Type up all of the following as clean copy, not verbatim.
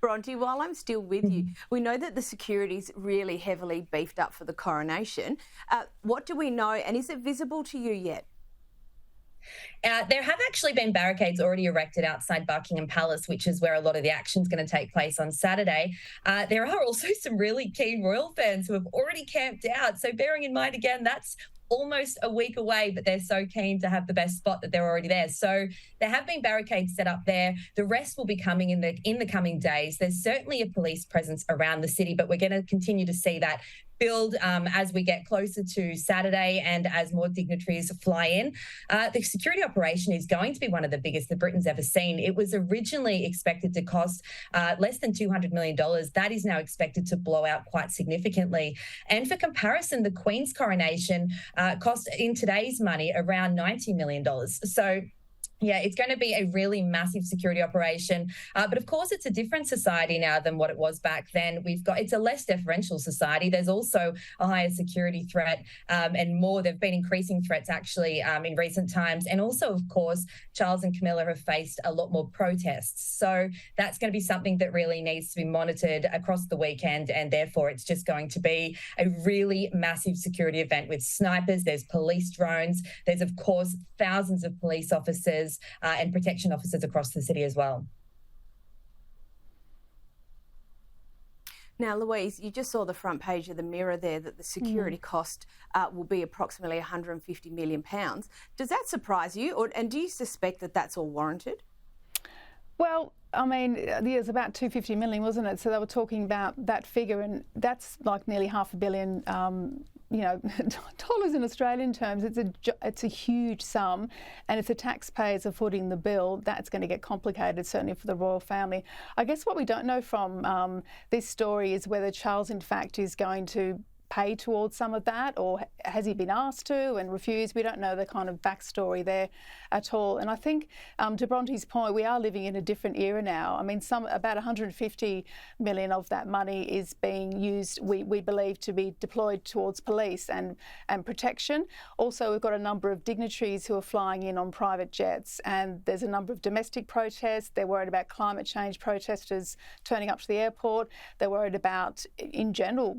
Bronte, while I'm still with you, we know that the security's really heavily beefed up for the coronation. What do we know, and is it visible to you yet? There have actually been barricades already erected outside Buckingham Palace, which is where a lot of the action is going to take place on Saturday. There are also some really keen royal fans who have already camped out. So bearing in mind, again, that's almost a week away, but they're so keen to have the best spot that they're already there. So there have been barricades set up there. The rest will be coming in the coming days. There's certainly a police presence around the city, but we're going to continue to see that build as we get closer to Saturday and as more dignitaries fly in. The security operation is going to be one of the biggest that Britain's ever seen. It was originally expected to cost less than $200 million. That is now expected to blow out quite significantly. And for comparison, the Queen's coronation cost in today's money around $90 million. So yeah, it's going to be a really massive security operation. But of course, it's a different society now than what it was back then. It's a less deferential society. There's also a higher security threat and more. There've been increasing threats actually in recent times. And also, of course, Charles and Camilla have faced a lot more protests. So that's going to be something that really needs to be monitored across the weekend. And therefore, it's just going to be a really massive security event with snipers. There's police drones. There's, of course, thousands of police officers and protection officers across the city as well. Now, Louise, you just saw the front page of the Mirror there that the security cost will be approximately £150 million. Does that surprise you, and do you suspect that that's all warranted? Well, I mean, it was about 250 million, wasn't it? So they were talking about that figure, and that's like nearly $500 million, dollars in Australian terms. It's a huge sum, and if the taxpayers are footing the bill, that's going to get complicated, certainly for the royal family. I guess what we don't know from this story is whether Charles, in fact, is going to pay towards some of that, or has he been asked to and refused? We don't know the kind of backstory there at all. And I think, to Bronte's point, we are living in a different era now. I mean, about 150 million of that money is being used, we believe, to be deployed towards police and protection. Also, we've got a number of dignitaries who are flying in on private jets, and there's a number of domestic protests. They're worried about climate change protesters turning up to the airport. They're worried about, in general,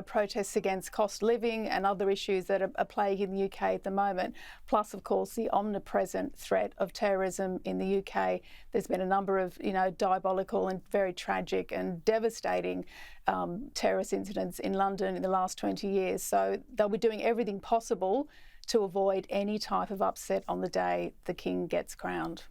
protests against cost of living and other issues that are plaguing the UK at the moment. Plus, of course, the omnipresent threat of terrorism in the UK. There's been a number of, diabolical and very tragic and devastating terrorist incidents in London in the last 20 years. So they'll be doing everything possible to avoid any type of upset on the day the King gets crowned.